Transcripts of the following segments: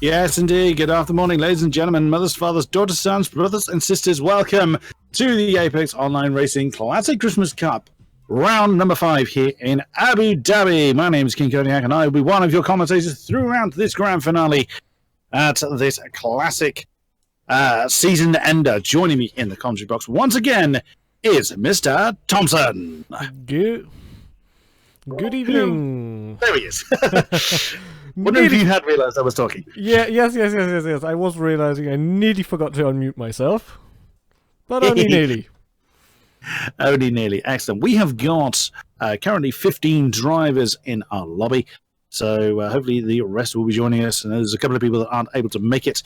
Yes, indeed. Good afternoon, ladies and gentlemen, mothers, fathers, daughters, sons, brothers, and sisters. Welcome to the Apex Online Racing Classic Christmas Cup, round number 5 here in Abu Dhabi. My name is King Kodiak, and I will be one of your commentators throughout this grand finale at this classic season ender. Joining me in the commentary box once again is Mr. Thompson. Good evening. There he is. Wonder if you had realised I was talking. Yes. I was realising I nearly forgot to unmute myself, but only nearly. Only nearly. Excellent. We have got currently 15 drivers in our lobby, so hopefully the rest will be joining us. And there's a couple of people that aren't able to make it.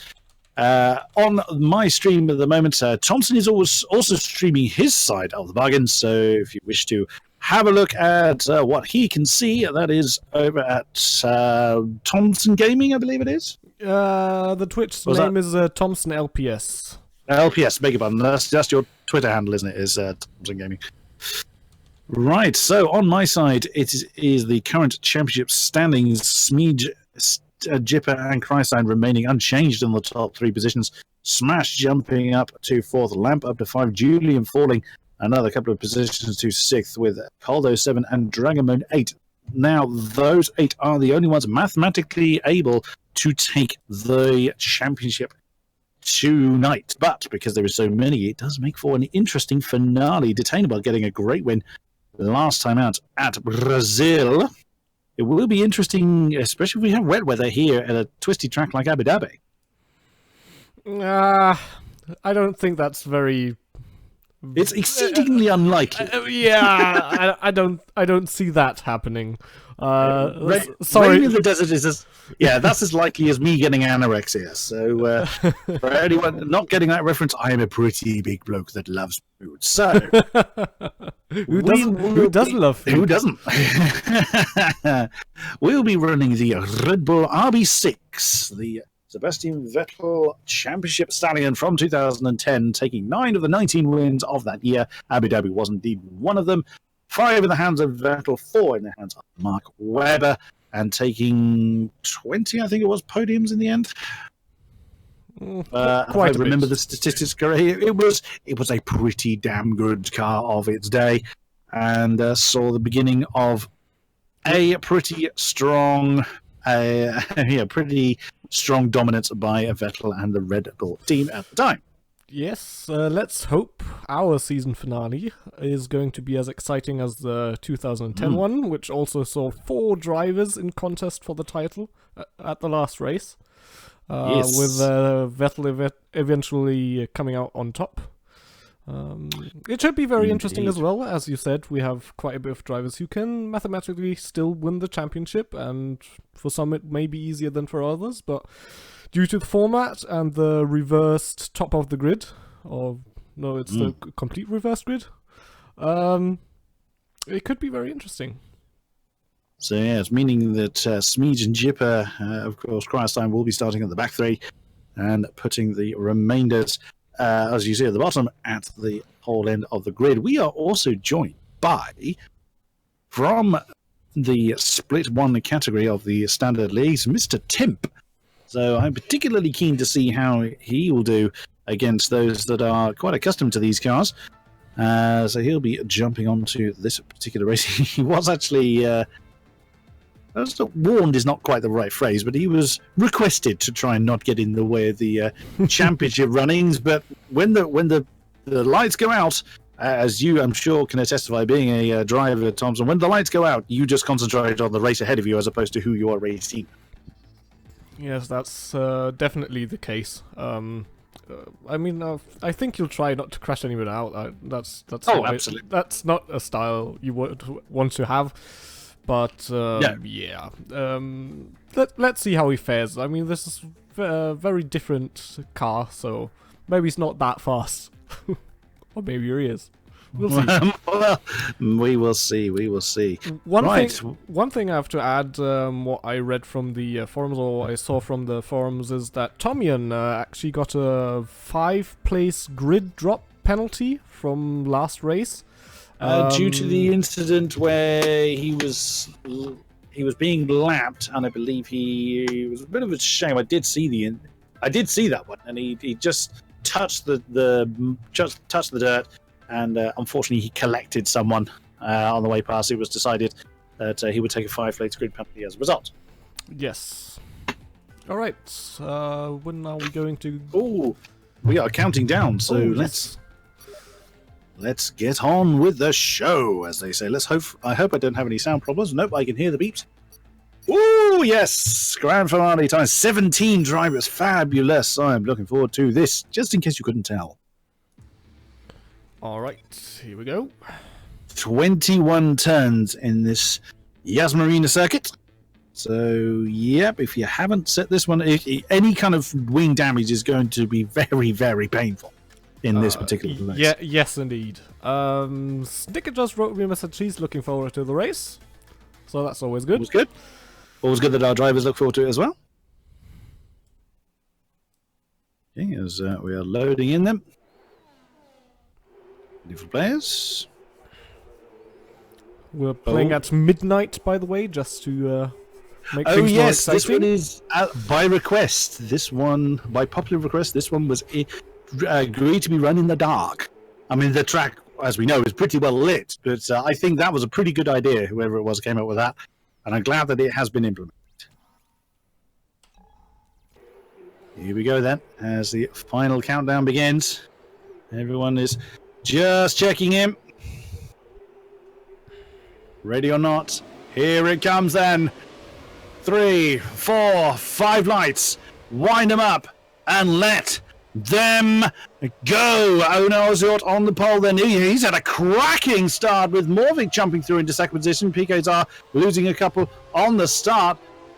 On my stream at the moment, Thompson is also streaming his side of the bargain, so if you wish to have a look at what he can see, that is over at Thompson Gaming, I believe it is. The Twitch name is Thompson LPS. LPS, beg your pardon. That's your Twitter handle, isn't it? Is Thompson Gaming. Right, so on my side, it is the current championship standings. Smeej, Jipper, and Christine remaining unchanged in the top 3 positions. Smash jumping up to 4th, Lamp up to 5, Julian falling another couple of positions to 6th with Caldo 7 and Dragonmoon 8. Now, those 8 are the only ones mathematically able to take the championship tonight. But because there are so many, it does make for an interesting finale. Detainable getting a great win last time out at Brazil. It will be interesting, especially if we have wet weather here at a twisty track like Abu Dhabi. I don't think that's very... It's exceedingly unlikely. I don't see that happening. Sorry, rain in the desert is that's as likely as me getting anorexia. So for anyone not getting that reference, I am a pretty big bloke that loves food. So who doesn't love food? Who doesn't? We'll be running the Red Bull RB6, the Sebastian Vettel Championship Stallion from 2010, taking 9 of the 19 wins of that year. Abu Dhabi was indeed one of them. 5 in the hands of Vettel, 4 in the hands of Mark Webber, and taking 20, I think it was, podiums in the end. If I remember the statistics correctly, it was a pretty damn good car of its day, and saw the beginning of a pretty strong dominance by Vettel and the Red Bull team at the time. Yes, let's hope our season finale is going to be as exciting as the 2010 one, which also saw 4 drivers in contest for the title at the last race, with Vettel eventually coming out on top. It should be very interesting as well. As you said, we have quite a bit of drivers who can mathematically still win the championship, and for some it may be easier than for others, but due to the format and the reversed top of the grid, or no, it's the complete reversed grid, it could be very interesting. So yes, meaning that Smeej and Jipper, of course, Christine will be starting at the back 3 and putting the remainders, as you see at the bottom, at the whole end of the grid. We are also joined by, from the split 1 category of the standard leagues, Mr. Timp. So I'm particularly keen to see how he will do against those that are quite accustomed to these cars. So he'll be jumping onto this particular race. He was actually... warned is not quite the right phrase, but he was requested to try and not get in the way of the championship runnings. But when the lights go out, as you, I'm sure, can attest by being a driver, Thompson, when the lights go out, you just concentrate on the race ahead of you as opposed to who you are racing. Yes, that's definitely the case. I think you'll try not to crash anyone out. That's absolutely. That's not a style you would want to have. But let's see how he fares. I mean, this is a very different car, so maybe he's not that fast, or maybe he is. We'll see. Well, we will see. We will see. One thing I have to add, what I read from the forums, or I saw from the forums, is that Tomian actually got a 5-place grid drop penalty from last race. Due to the incident where he was he was being lapped, and I believe he was a bit of a shame. I did see that one, and he just touched the dirt, and unfortunately he collected someone on the way past. It was decided that he would take a 5 late grid penalty as a result. Yes. All right. When are we going to? Oh, we are counting down. So let's get on with the show, as they say. I hope I don't have any sound problems. Nope, I can hear the beeps. Oh yes, grand finale time. 17 drivers, fabulous. I'm looking forward to this. Just in case you couldn't tell. All right, here we go. 21 turns in this Yas Marina circuit. So, yep, if you haven't set this one, any kind of wing damage is going to be very, very painful in this particular race. Yeah, yes, indeed. Snicker just wrote me a message. He's looking forward to the race, so that's always good. Always good. Always good that our drivers look forward to it as well. Okay, as we are loading in them. Beautiful players. We're playing at midnight, by the way, just to make things more exciting. This one is by request. This one, by popular request, this one was agreed to be run in the dark. I mean, the track, as we know, is pretty well lit, but I think that was a pretty good idea, whoever it was came up with that, and I'm glad that it has been implemented. Here we go then, as the final countdown begins. Everyone is just checking in. Ready or not? Here it comes then. 3, 4, 5 lights. Wind them up and let them go. Ono Ozort on the pole then. He's had a cracking start with Morvik jumping through into second position. PKs are losing a couple on the start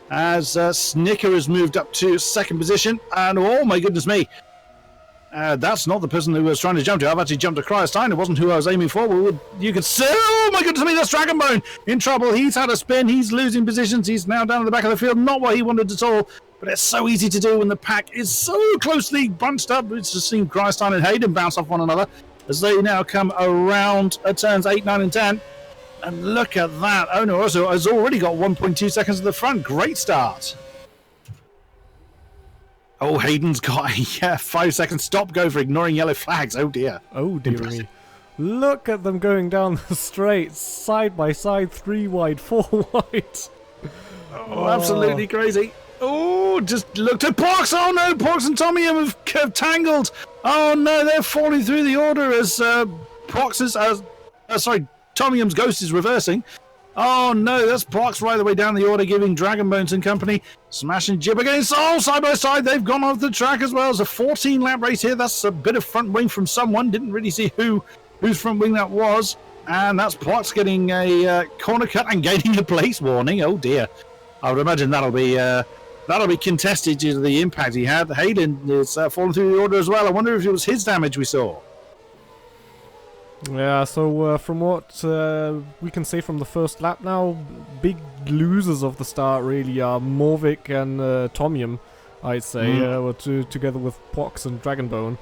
as Snicker has moved up to second position. And oh my goodness me. That's not the person who was trying to jump to. I've actually jumped to Cryostein. It wasn't who I was aiming for. Well, you could see. Oh my goodness me, that's Dragonbone in trouble. He's had a spin. He's losing positions. He's now down at the back of the field. Not what he wanted at all. But it's so easy to do when the pack is so closely bunched up. It's just seen Cryostein and Hayden bounce off one another as they now come around turns 8, 9, and 10. And look at that. Ono also has already got 1.2 seconds at the front. Great start. Oh, Hayden's got a 5 second stop go for ignoring yellow flags. Oh dear. Oh dear me. Look at them going down the straight, side by side, 3 wide, 4 wide. Oh, absolutely crazy. Oh, just looked at Pox. Oh no, Pox and Tomium have tangled. Oh no, they're falling through the order as Tomium's ghost is reversing. Oh no, that's Prox right the way down the order, giving Dragonbones and company smash and jib against. Oh, side by side, they've gone off the track as well. It's a 14 lap race here. That's a bit of front wing from someone. Didn't really see whose front wing that was. And that's Prox getting a corner cut and gaining a place warning. Oh dear. I would imagine that'll be contested due to the impact he had. Hayden is falling through the order as well. I wonder if it was his damage we saw. Yeah, so from what we can say from the first lap now, big losers of the start really are Morvik and Tomium, I'd say, together with Pox and Dragonbone.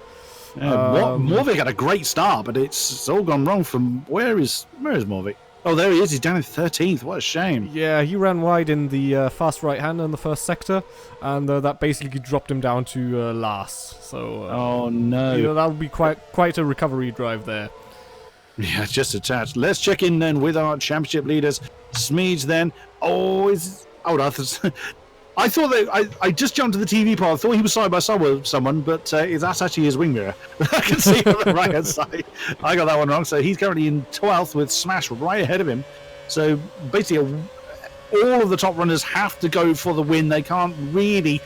Morvik had a great start, but it's all gone wrong from... Where is Morvik? Oh, there he is. He's down in 13th. What a shame. Yeah, he ran wide in the fast right-hander in the first sector, and that basically dropped him down to last. So, oh, no. That would be quite a recovery drive there. Yeah, just attached. Let's check in then with our championship leaders. Smeeds then. Oh, I thought that I just jumped to the TV part. I thought he was side by side with someone, but that's actually his wing mirror. I can see on the right hand side. I got that one wrong. So he's currently in 12th with Smash right ahead of him. So basically, all of the top runners have to go for the win. They can't really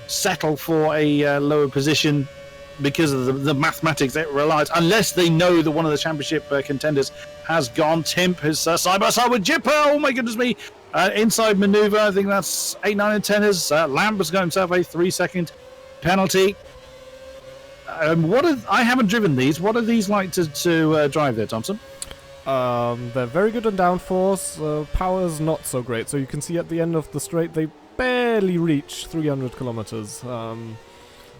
settle for a lower position because of the mathematics that relies, unless they know that one of the championship contenders has gone. Timp is side by side with Jipper. Oh my goodness me. Inside maneuver, I think that's 8, 9, and 10 is. Lamb has got himself a 3-second penalty. I haven't driven these. What are these like to drive there, Thompson? They're very good on downforce. Power's not so great. So you can see at the end of the straight, they barely reach 300 kilometers.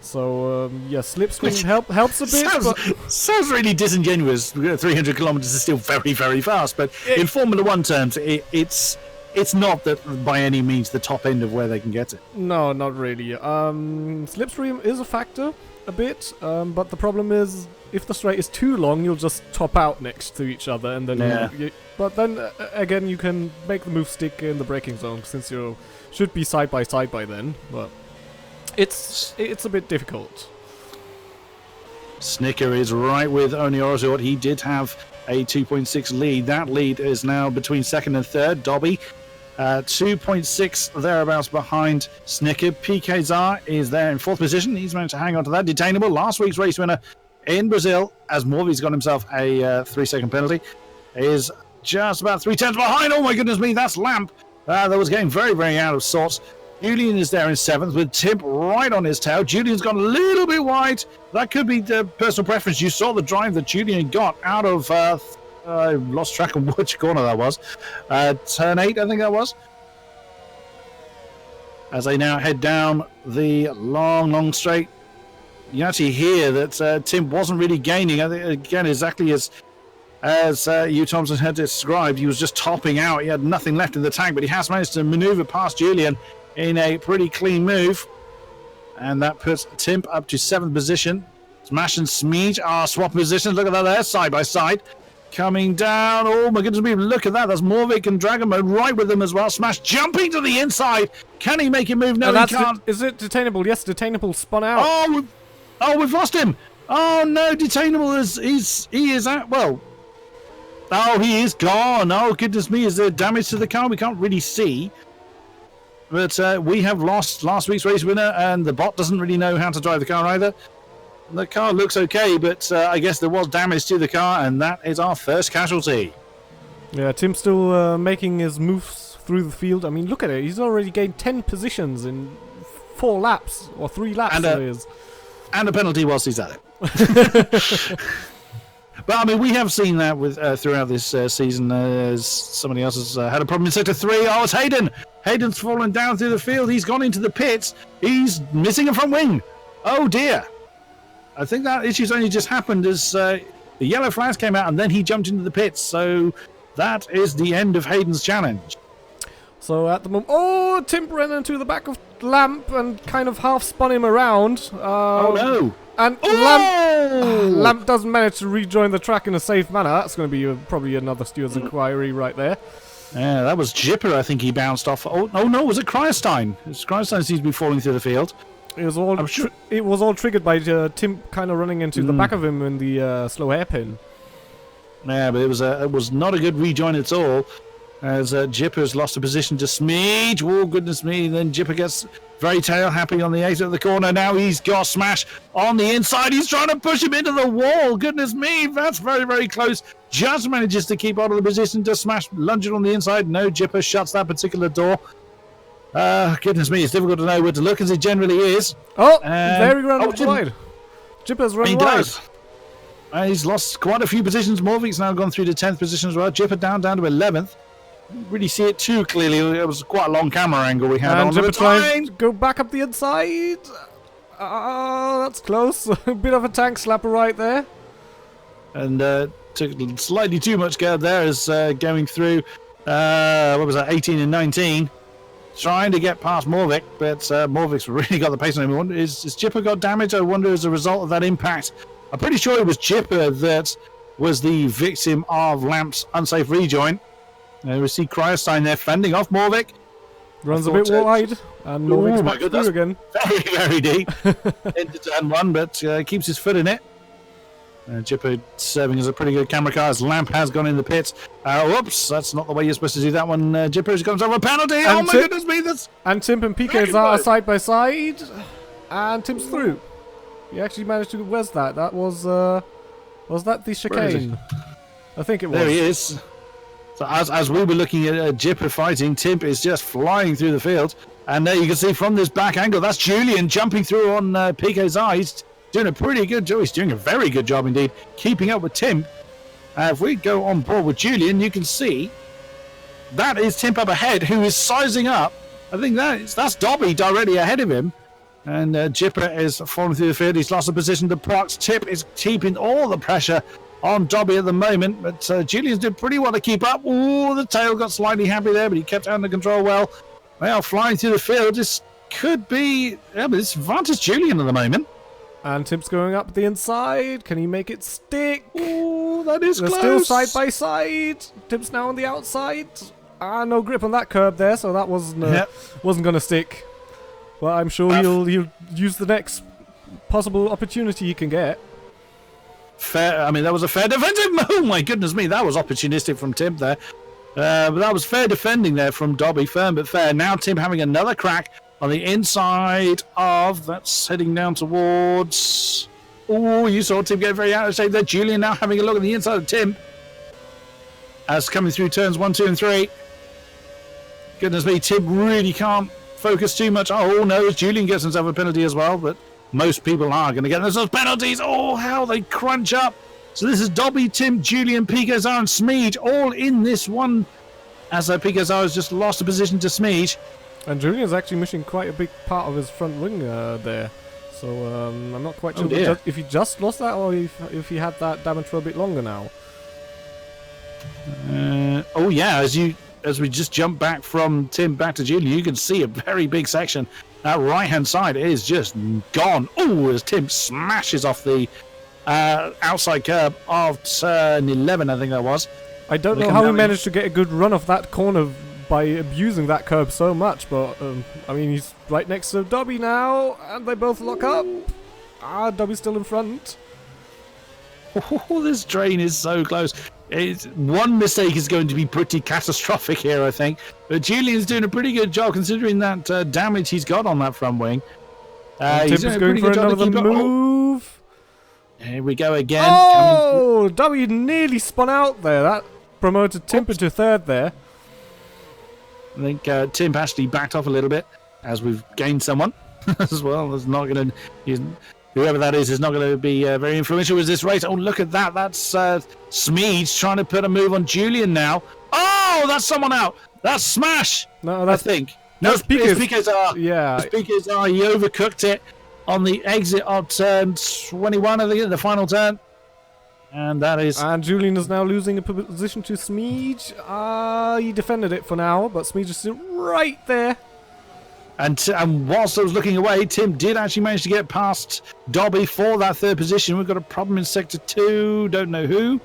Slipstream helps a bit. Sounds really disingenuous. 300 kilometers is still very, very fast, but in Formula One terms, it's it's not that by any means the top end of where they can get it. No, not really. Slipstream is a factor, a bit, but the problem is if the straight is too long, you'll just top out next to each other, and then but then again, you can make the move stick in the braking zone since you should be side by side by then. But it's a bit difficult. Snicker is right with Oni Orzort. He did have a 2.6 lead. That lead is now between second and third. Dobby, 2.6 thereabouts behind Snicker. PK Zar is there in fourth position. He's managed to hang on to that. Detainable, last week's race winner in Brazil, as Morvy's got himself a 3-second penalty, is just about 3 tenths behind. Oh my goodness me, that's Lamp. That was getting very, very out of sorts. Julian is there in seventh with Timp right on his tail. Julian's gone a little bit wide. That could be the personal preference. You saw the drive that Julian got out of, I lost track of which corner that was. Turn 8, I think that was. As they now head down the long, long straight, you actually hear that Tim wasn't really gaining. I think, again, exactly as Hugh Thompson had described, he was just topping out. He had nothing left in the tank, but he has managed to maneuver past Julian in a pretty clean move. And that puts Timp up to 7th position. Smash and Smeej are swapping positions. Look at that there, side by side. Coming down. Oh my goodness me, look at that. That's Morvik and Dragon Mode right with them as well. Smash jumping to the inside. Can he make it move? No, he can't. Is it Detainable? Yes, Detainable spun out. We've lost him. Oh no, Detainable he is out. Well, oh, he is gone. Oh goodness me, is there damage to the car? We can't really see. But we have lost last week's race winner, and the bot doesn't really know how to drive the car either. The car looks okay, but I guess there was damage to the car, and that is our first casualty. Yeah, Tim's still making his moves through the field. I mean, look at it. He's already gained 10 positions in 4 laps, or 3 laps. And a penalty whilst he's at it. But I mean, we have seen that with throughout this season. As somebody else has had a problem in sector 3. Oh, it's Hayden. Hayden's fallen down through the field. He's gone into the pits. He's missing a front wing. Oh dear. I think that issue's only just happened as the yellow flags came out, and then he jumped into the pits. So that is the end of Hayden's challenge. So at the moment, oh, Tim ran into the back of Lamp and kind of half spun him around. Oh no. And Lamp doesn't manage to rejoin the track in a safe manner. That's going to be probably another steward's inquiry right there. Yeah, that was Jipper, I think he bounced off. Oh no, was it Cryostine? Cryostine seems to be falling through the field. It was all triggered by Tim kind of running into the back of him in the slow hairpin. Yeah, but it was not a good rejoin at all. As Jipper's lost a position to Smeej. Oh, goodness me. Then Jipper gets very tail happy on the exit of the corner. Now he's got Smash on the inside. He's trying to push him into the wall. Goodness me. That's very, very close. Just manages to keep out of the position to Smash lunging on the inside. No, Jipper shuts that particular door. Goodness me. It's difficult to know where to look as it generally is. Oh, there he ran wide. Jipper's run wide. Does. He's lost quite a few positions. Morvik's now gone through to 10th position as well. Jipper down to 11th. Didn't really see it too clearly. It was quite a long camera angle we had on the time. To go back up the inside. That's close. A bit of a tank slapper right there. And took slightly too much guard there as going through, what was that, 18 and 19. Trying to get past Morvik, but Morvik's really got the pace on him. Is Jipper got damage? I wonder as a result of that impact. I'm pretty sure it was Jipper that was the victim of Lamp's unsafe rejoin. We see Cryostine there fending off Morvik. Runs a bit wide, and Morvik's back through again. Very, very deep into turn 1, but keeps his foot in it. Jipper serving as a pretty good camera car as Lamp has gone in the pits. Whoops, that's not the way you're supposed to do that one. Jipper comes over a penalty. Oh my goodness me, that's... And Timp and PK are side by side, and Timp's through. He actually managed to... Where's that? That was that the chicane? I think it was. There he is. So as we were looking at Jipper fighting, Timp is just flying through the field. And there you can see from this back angle, that's Julian jumping through on PK's eyes. Doing a pretty good job. He's doing a very good job indeed, keeping up with Timp. If we go on board with Julian, you can see that is Timp up ahead, who is sizing up. I think that's Dobby directly ahead of him. And Jipper is falling through the field. He's lost a position to Prox. Tip is keeping all the pressure on Dobby at the moment, but Julian's doing pretty well to keep up. Ooh, the tail got slightly happy there, but he kept it under control well. They are flying through the field. This could be... Yeah, but it's advantage Julian at the moment. And Tim's going up the inside. Can he make it stick? Ooh, that is They're close. still side by side. Tim's now on the outside. No grip on that curb there, so that wasn't going to stick. Well, I'm sure he'll use the next possible opportunity he can get. Fair. I mean, that was a fair defensive. Oh my goodness me, that was opportunistic from Tim there. But that was fair defending there from Dobby. Firm but fair. Now Tim having another crack on the inside of... That's heading down towards... Oh, you saw Tim get very out of shape there. Julian now having a look at the inside of Tim. As coming through turns 1, 2, and 3. Goodness me, Tim really can't focus too much. Oh no, Julian gets himself a penalty as well, but most people are going to get those penalties. Oh, how they crunch up. So this is Dobby, Tim, Julian, Picazar, and Smeege all in this one. As Picazar has just lost a position to Smeege. And Julian's actually missing quite a big part of his front wing there. So I'm not quite sure if he just lost that or if he had that damage for a bit longer now. Oh yeah, as we just jump back from Tim back to Julian, you can see a very big section. That right-hand side is just gone. Oh, as Tim smashes off the outside curb of turn 11, I think that was. I don't know how he managed to get a good run off that corner by abusing that curb so much, but I mean, he's right next to Dobby now, and they both lock up. Dobby's still in front. Oh, this train is so close. One mistake is going to be pretty catastrophic here, I think. But Julian's doing a pretty good job considering that damage he's got on that front wing. He's going for another move. Here we go again. Oh, Dobby nearly spun out there. That promoted Tim to third there. I think Tim actually backed off a little bit as we've gained someone as well. That's not going to... Whoever that is not going to be very influential with this race. Oh, look at that. That's Smeege trying to put a move on Julian now. Oh, that's someone out. That's Smash, no, that's, I think. No, it's Picazar. Yeah. It's Picazar. He overcooked it on the exit of turn 21, I think, the final turn. And that is... And Julian is now losing a position to Smeege. He defended it for now, but Smeege is still right there. And whilst I was looking away, Tim did actually manage to get past Dobby for that third position. We've got a problem in Sector 2. Don't know who.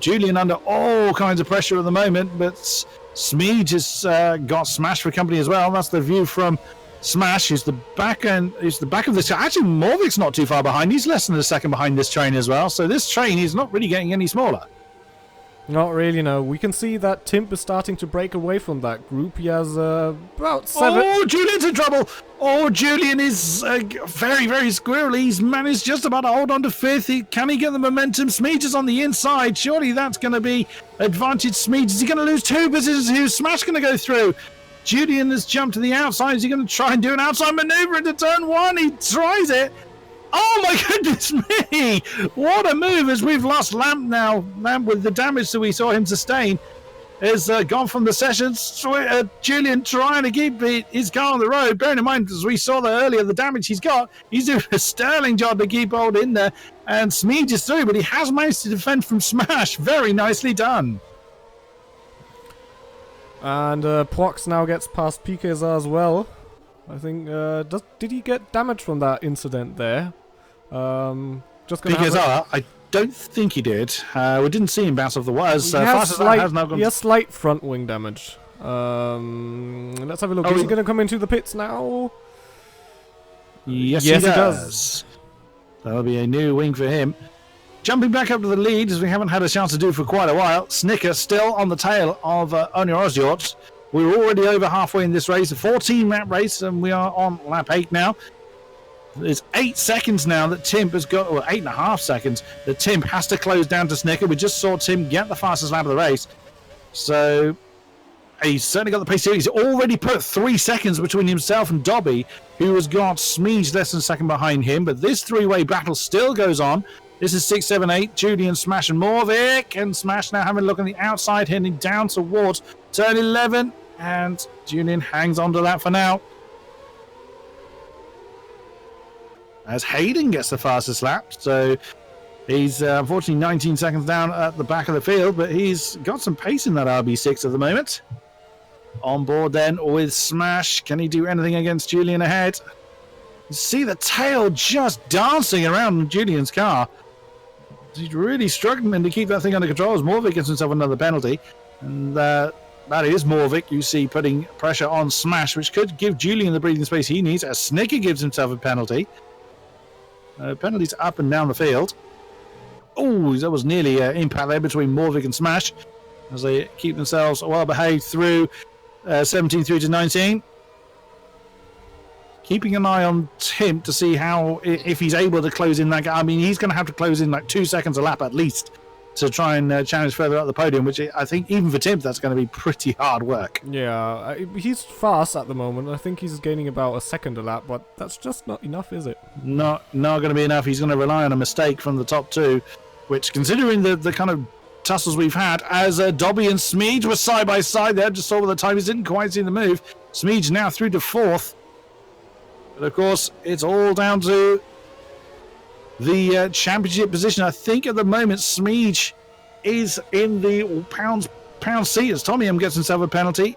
Julian under all kinds of pressure at the moment, but Smeege has got Smash for company as well. That's the view from Smash. He's the back of this. Actually, Morvik's not too far behind. He's less than a second behind this train as well. So this train is not really getting any smaller. Not really, no. We can see that Timp is starting to break away from that group. He has about 7... Oh, Julian's in trouble! Oh, Julian is very, very squirrely. He's managed just about to hold on to fifth. Can he get the momentum? Smeege is on the inside. Surely that's going to be advantage Smeege. Is he going to lose 2 positions? Who's Smash going to go through? Julian has jumped to the outside. Is he going to try and do an outside maneuver into turn 1? He tries it. Oh my goodness me! What a move as we've lost Lamp now. Lamp, with the damage that we saw him sustain, has gone from the sessions. Julian trying to keep his car on the road. Bearing in mind, as we saw there earlier, the damage he's got, he's doing a sterling job to keep hold in there. And Smeege is through, but he has managed to defend from Smash. Very nicely done. And Prox now gets past Picazar as well. I think, did he get damage from that incident there? Picazar, I don't think he did. We didn't see him bounce off the wires. He has slight front wing damage. Let's have a look. Is he going to come into the pits now? Yes, he does. That'll be a new wing for him. Jumping back up to the lead, as we haven't had a chance to do for quite a while. Snicker still on the tail of Anya Osjort. We're already over halfway in this race, a 14-lap race, and we are on lap 8 now. There's 8 seconds now that Timp has got, or 8.5 seconds that Timp has to close down to Snicker. We just saw Tim get the fastest lap of the race. So he's certainly got the pace here. He's already put 3 seconds between himself and Dobby, who has got Smeege less than a second behind him. But this 3-way battle still goes on. This is 6, 7, 8. Julian, Smash, and Morvik. And Smash now having a look on the outside, heading down towards turn 11. And Julian hangs on to that for now. As Hayden gets the fastest lap. So He's unfortunately 19 seconds down at the back of the field, but he's got some pace in that RB6 at the moment. On board then with Smash. Can he do anything against Julian ahead? You see the tail just dancing around Julian's car. He's really struggling to keep that thing under control as Morvik gets himself another penalty. And that is Morvik, you see, putting pressure on Smash, which could give Julian the breathing space he needs as Snicker gives himself a penalty. Penalties up and down the field. Oh, that was nearly an impact there between Morvik and Smash as they keep themselves well behaved through 17 through to 19. Keeping an eye on Tim to see how, if he's able to close in that gap. I mean, he's going to have to close in like 2 seconds a lap at least to try and challenge further up the podium, which I think even for Tim, that's going to be pretty hard work. Yeah, he's fast at the moment. I think he's gaining about a second a lap, but that's just not enough, is it? Not going to be enough. He's going to rely on a mistake from the top two, which, considering the kind of tussles we've had, as Dobby and Smeege were side by side there, just saw the timers, didn't quite see the move. Smeege now through to fourth. But of course, it's all down to the championship position. I think at the moment, Smeege is in the pound seat as Tommy M gets himself a penalty.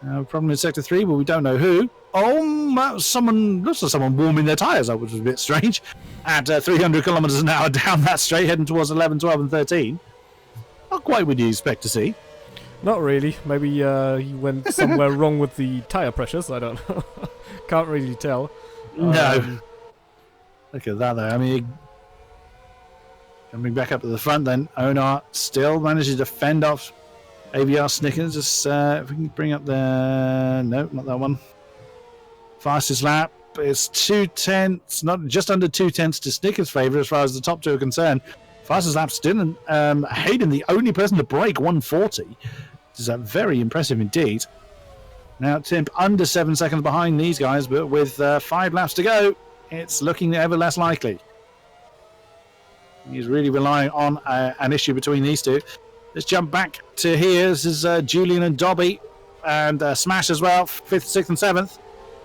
Problem in sector 3, but we don't know who. Oh, someone looks like someone warming their tyres up, which was a bit strange. At 300 kilometers an hour down that straight, heading towards 11, 12, and 13. Not quite what you expect to see. Not really. Maybe he went somewhere wrong with the tyre pressures. I don't know. Can't really tell. No. Look at that, though. I mean, coming back up to the front, then Onar still manages to fend off AVR Snickers. Just if we can bring up the no, not that one. Fastest lap is 2/10, not just under 2/10 to Snickers' favour as far as the top two are concerned. Fastest lap still, and Hayden, the only person to break 140. This is very impressive indeed. Now Tim under 7 seconds behind these guys, but with 5 laps to go, it's looking ever less likely. He's really relying on an issue between these two. Let's jump back to here. This is Julian and Dobby, and Smash as well, 5th, 6th, and 7th.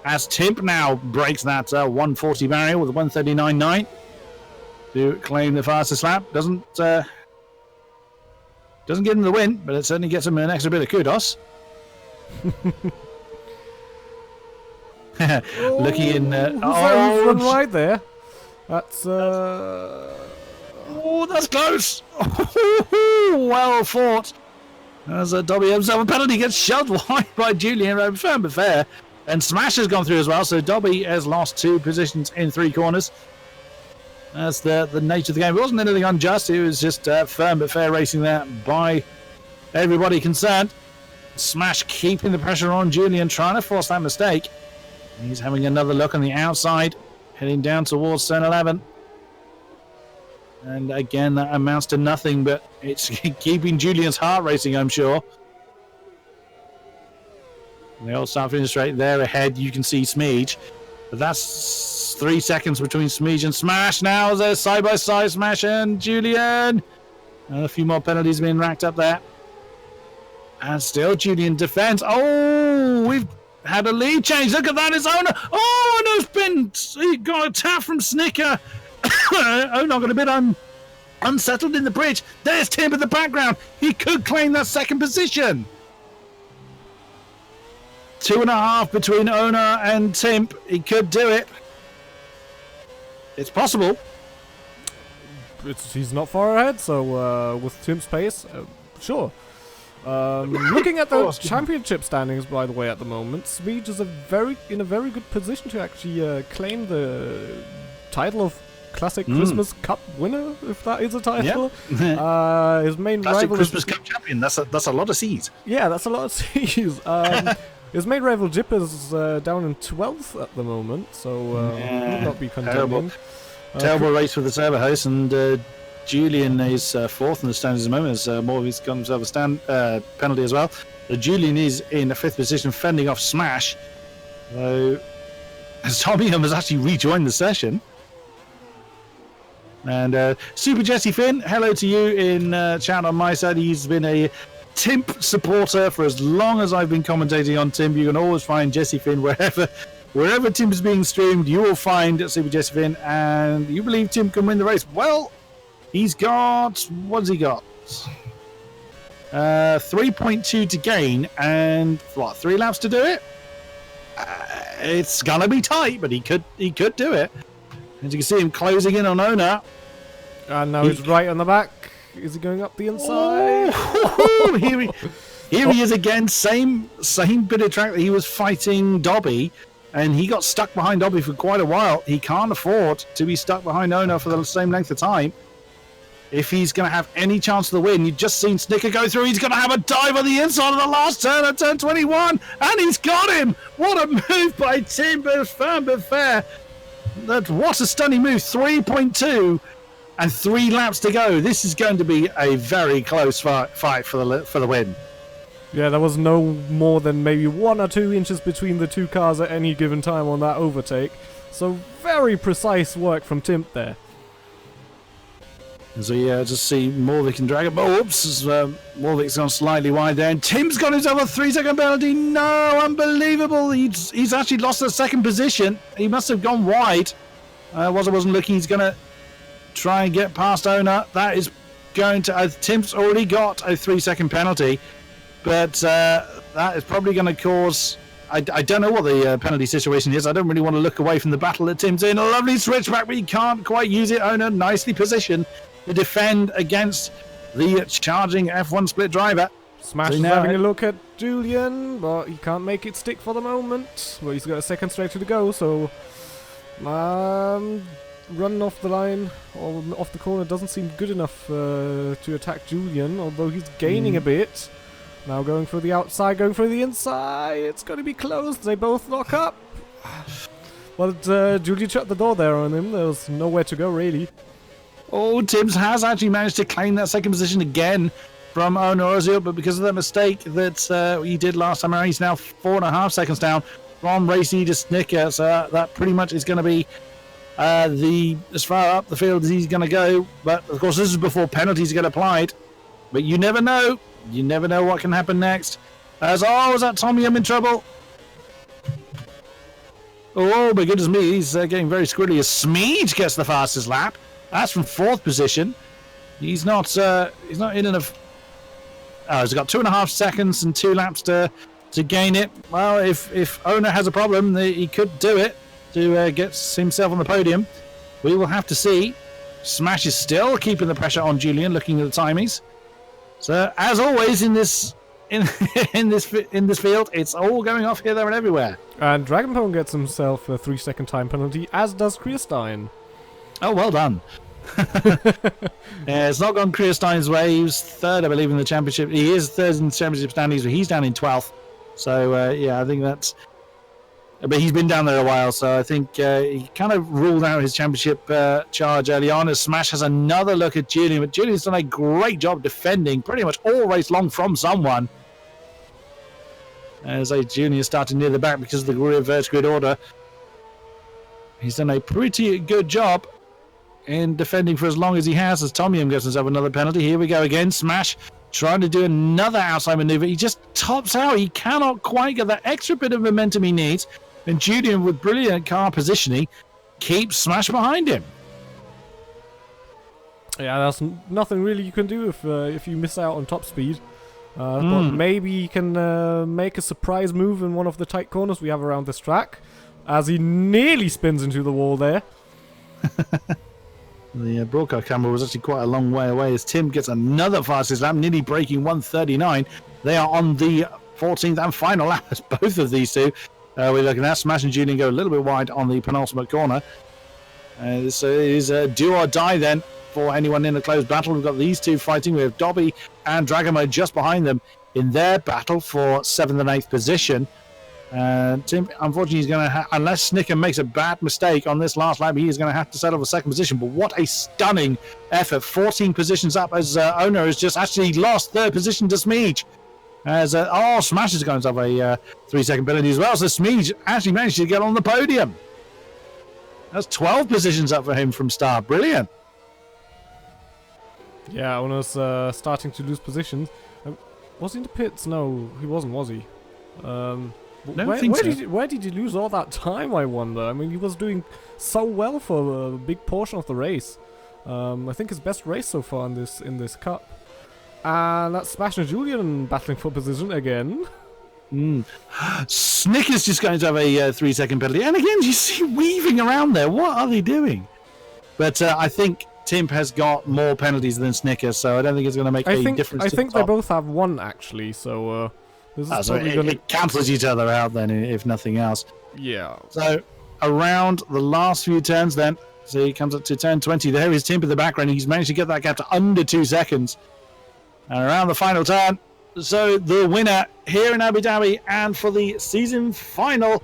As Timp now breaks that 140 barrier with a 139.9 to claim the fastest lap. Doesn't get him the win, but it certainly gets him an extra bit of kudos. Looking in. Run right there. That's. Oh, that's close. Well fought. As Dobby himself a penalty gets shoved wide by Julian, firm but fair. And Smash has gone through as well, so Dobby has lost 2 positions in 3 corners. That's the nature of the game. It wasn't anything unjust. It was just firm but fair racing there by everybody concerned. Smash keeping the pressure on Julian, trying to force that mistake. He's having another look on the outside, heading down towards turn 11. And again, that amounts to nothing, but it's keeping Julian's heart racing, I'm sure. They all start finish straight there ahead. You can see Smeege. But that's 3 seconds between Smeege and Smash. Now they're side by side, Smash and Julian. And a few more penalties being racked up there. And still Julian defends. Oh, we've had a lead change. Look at that, it's Ona. Oh, no spin. He got a tap from Snicker. Ona got a bit unsettled in the bridge. There's Tim in the background. He could claim that second position. 2.5 between Ona and Timp. He could do it. It's possible. He's not far ahead, so with Timp's pace, sure. Looking at the championship standings, by the way, at the moment, Smeege is in a very good position to actually claim the title of Classic Christmas Cup winner, if that is a title. Yeah. His main Classic rival Christmas Cup champion. That's a lot of C's. Yeah, that's a lot of C's. His main rival Jip is down in 12th at the moment, so will not be contending. Terrible race for the server host, and Julian is 4th in the standings at the moment, as Morvy's got himself a penalty as well. So Julian is in the 5th position, fending off Smash. So as Tommy has actually rejoined the session. And Super Jesse Finn, hello to you in chat on my side. He's been a Timp supporter for as long as I've been commentating on Timp. You can always find Jesse Finn wherever Timp is being streamed. You will find Super Jesse Finn, and you believe Timp can win the race. Well, He's got, what's he got? 3.2 to gain and what, 3 laps to do it? It's gonna be tight, but he could do it. As you can see him closing in on Ona. And now he's right on the back. Is he going up the inside? Oh, here he is again. Same bit of track that he was fighting Dobby, and he got stuck behind Dobby for quite a while. He can't afford to be stuck behind Ona for the same length of time. If he's going to have any chance of the win, you've just seen Snicker go through. He's going to have a dive on the inside of the last turn at turn 21, and he's got him. What a move by Tim, but firm but fair. What a stunning move. 3.2 and 3 laps to go. This is going to be a very close fight for the win. Yeah, there was no more than maybe 1 or 2 inches between the two cars at any given time on that overtake. So very precise work from Tim there. So yeah, just see Morvik and Dragon. Oh, oops, Morvik's gone slightly wide there, and Tim's got himself a 3-second penalty. No, unbelievable! He's actually lost the second position. He must have gone wide. Wasn't looking. He's going to try and get past Ona. That is going to. Tim's already got a 3-second penalty, but that is probably going to cause. I don't know what the penalty situation is. I don't really want to look away from the battle that Tim's in. A lovely switchback, but he can't quite use it. Ona nicely positioned to defend against the charging F1 split driver. Smash is having a look at Julian, but he can't make it stick for the moment. Well, he's got a second straight to go, so running off the line or off the corner doesn't seem good enough to attack Julian, although he's gaining a bit. Now going for the outside, going for the inside. It's going to be close. They both lock up. Well, Julian shut the door there on him. There was nowhere to go, really. Oh, Tims has actually managed to claim that second position again from Ona Ozil, but because of that mistake that he did last time around, he's now 4.5 seconds down from race leader Snicker. So that pretty much is going to be as far up the field as he's going to go. But of course, this is before penalties get applied. But you never know. You never know what can happen next. Is that Tommy in trouble? Oh my goodness me, he's getting very squirrely as Smeej gets the fastest lap. That's from 4th position. He's not in enough. Oh, he's got 2.5 seconds and 2 laps to gain it. Well, if Ona has a problem, he could do it to get himself on the podium. We will have to see. Smash is still keeping the pressure on Julian, looking at the timies. So as always in this field, it's all going off here, there, and everywhere. And Dragonpone gets himself a 3-second time penalty, as does Kriestein. Oh, well done. It's not gone Kriestein's way. He was 3rd, I believe, in the championship. He is 3rd in the championship standings, but he's down in 12th. So, yeah, I think that's... But he's been down there a while, so I think he kind of ruled out his championship charge early on. As Smash has another look at Julian, but Julian's done a great job defending pretty much all race long from someone. As Julian is starting near the back because of the reverse grid order. He's done a pretty good job in defending for as long as he has, as Tommy gets himself another penalty. Here we go again. Smash trying to do another outside maneuver. He just tops out. He cannot quite get that extra bit of momentum he needs. And Julian, with brilliant car positioning, keeps Smash behind him. Yeah, there's nothing really you can do if you miss out on top speed. But maybe you can make a surprise move in one of the tight corners we have around this track, as he nearly spins into the wall there. The broadcast camera was actually quite a long way away as Tim gets another fastest lap, nearly breaking 1:39. They are on the 14th and final lap as both of these two. We're looking at Smash and Julian go a little bit wide on the penultimate corner. This is a do or die then for anyone in a close battle. We've got these two fighting. We have Dobby and Dragomo just behind them in their battle for 7th and 8th position. Tim, unfortunately, he's going to unless Snicker makes a bad mistake on this last lap, he is going to have to settle for 2nd position. But what a stunning effort. 14 positions up as Ona has just actually lost 3rd position to Smeej. As Smash is going to have a 3-second penalty as well. So Smeej actually managed to get on the podium. That's 12 positions up for him from start. Brilliant. Yeah, Ona's starting to lose positions. Was he in the pits? No, he wasn't, was he? Where did he lose all that time, I wonder? I mean, he was doing so well for a big portion of the race. I think his best race so far in this cup. And that's Smash and Julian battling for position again. Snicker's just going to have a 3-second penalty. And again, you see weaving around there. What are they doing? But I think Timp has got more penalties than Snicker, so I don't think it's going to make a difference. I think they both have one, actually, so this is so it cancels each other out then, if nothing else. Yeah. So around the last few turns then, so he comes up to turn 20. There is Timp in the background. He's managed to get that gap to under 2 seconds. And around the final turn, so the winner here in Abu Dhabi and for the season final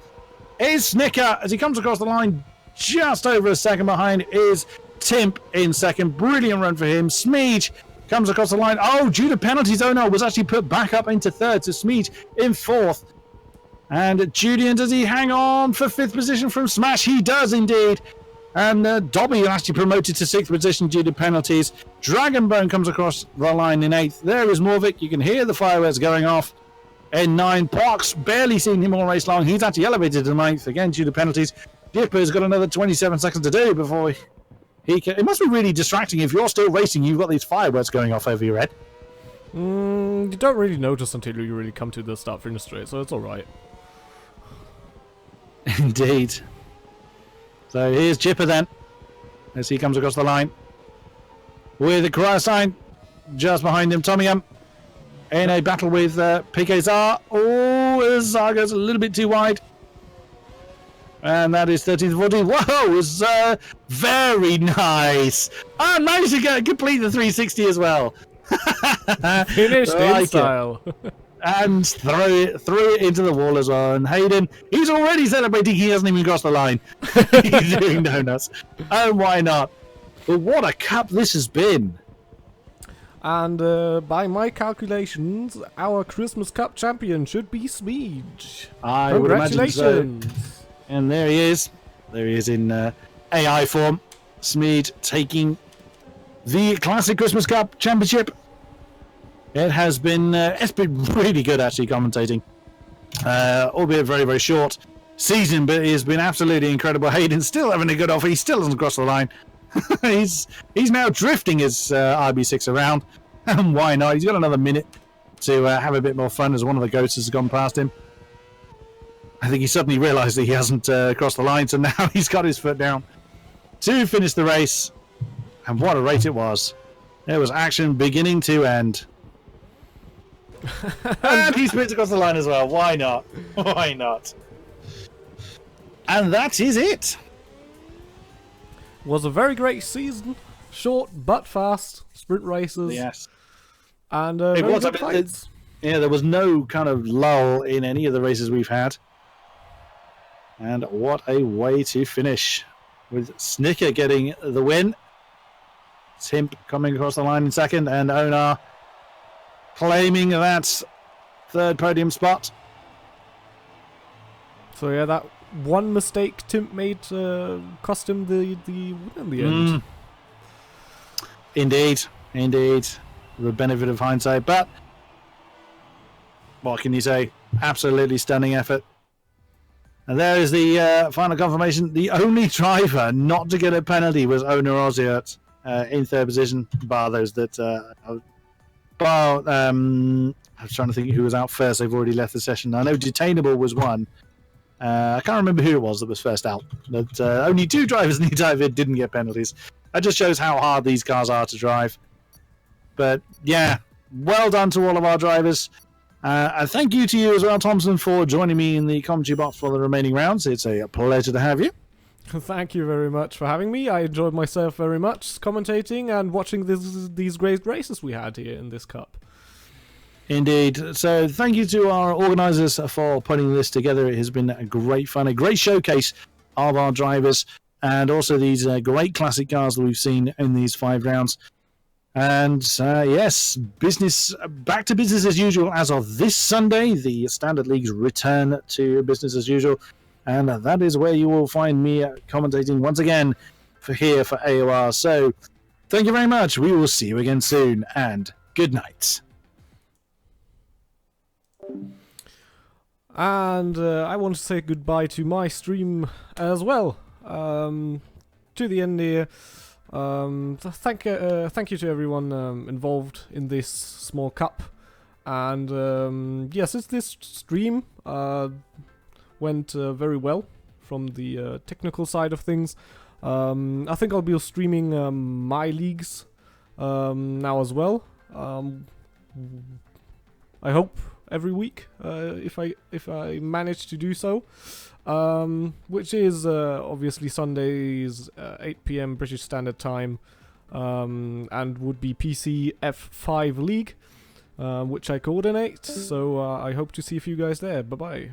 is Snicker. As he comes across the line just over a second behind is Timp in second. Brilliant run for him. Smeej comes across the line. Oh, due to penalties, Ono was actually put back up into third. So Smeej in fourth. And Julian, does he hang on for fifth position from Smash? He does indeed. And Dobby actually promoted to sixth position due to penalties. Dragonbone comes across the line in eighth. There is Morvik. You can hear the fireworks going off. In nine, Pox, barely seen him all race long. He's actually elevated to ninth again due to penalties. Dipper's got another 27 seconds to do before he can. It must be really distracting if you're still racing. You've got these fireworks going off over your head. You don't really notice until you really come to the start-finish straight, so it's all right. Indeed. So here's Chipper then, as he comes across the line. With the cross sign just behind him, Tommy in a battle with PK Zar. Oh, Zar goes a little bit too wide. And that is 13th, 14th. Whoa, it was very nice. Oh, managed to complete the 360 as well. Finished in style. And threw it into the wall as well. And Hayden, he's already celebrating. He hasn't even crossed the line. He's doing donuts. Oh, why not? But what a cup this has been. And by my calculations, our Christmas Cup champion should be Smeej. I would imagine so. And there he is. There he is in AI form. Smeej taking the Classic Christmas Cup Championship. It's been really good actually commentating, albeit very, very short season, but it has been absolutely incredible. Hayden's still having a good offer. He still hasn't crossed the line. he's now drifting his RB6 around, and why not? He's got another minute to have a bit more fun as one of the ghosts has gone past him. I think he suddenly realised that he hasn't crossed the line, so now he's got his foot down to finish the race. And what a race it was. There was action beginning to end. And he spins across the line as well. Why not? Why not? And that is it. Was a very great season. Short but fast. Sprint races. Yes. And very good fights. Yeah, there was no kind of lull in any of the races we've had. And what a way to finish. With Snicker getting the win. Timp coming across the line in second. And Onar claiming that third podium spot. So yeah, that one mistake Timp made cost him the win in the end. Indeed. The benefit of hindsight. But what can you say? Absolutely stunning effort. And there is the final confirmation. The only driver not to get a penalty was Onar Oziert in third position, bar those that... I was trying to think who was out first. They've already left the session. I know Detainable was one. I can't remember who it was that was first out. But only two drivers in the entire vid didn't get penalties. That just shows how hard these cars are to drive. But yeah, well done to all of our drivers. And thank you to you as well, Thompson, for joining me in the commentary box for the remaining rounds. It's a pleasure to have you. Thank you very much for having me. I enjoyed myself very much commentating and watching these great races we had here in this cup. Indeed. So thank you to our organisers for putting this together. It has been a great fun, a great showcase of our drivers, and also these great classic cars that we've seen in these 5 rounds. And yes, back to business as usual as of this Sunday. The Standard Leagues return to business as usual. And that is where you will find me commentating once again for AOR. So thank you very much. We will see you again soon. And good night. And I want to say goodbye to my stream as well. To the end here. Thank you to everyone involved in this small cup. And yes, this stream went very well from the technical side of things. I think I'll be streaming my leagues now as well. I hope every week if I manage to do so, which is obviously Sundays 8 p.m. British Standard Time, and would be PC F5 League, which I coordinate. So I hope to see a few guys there. Bye bye.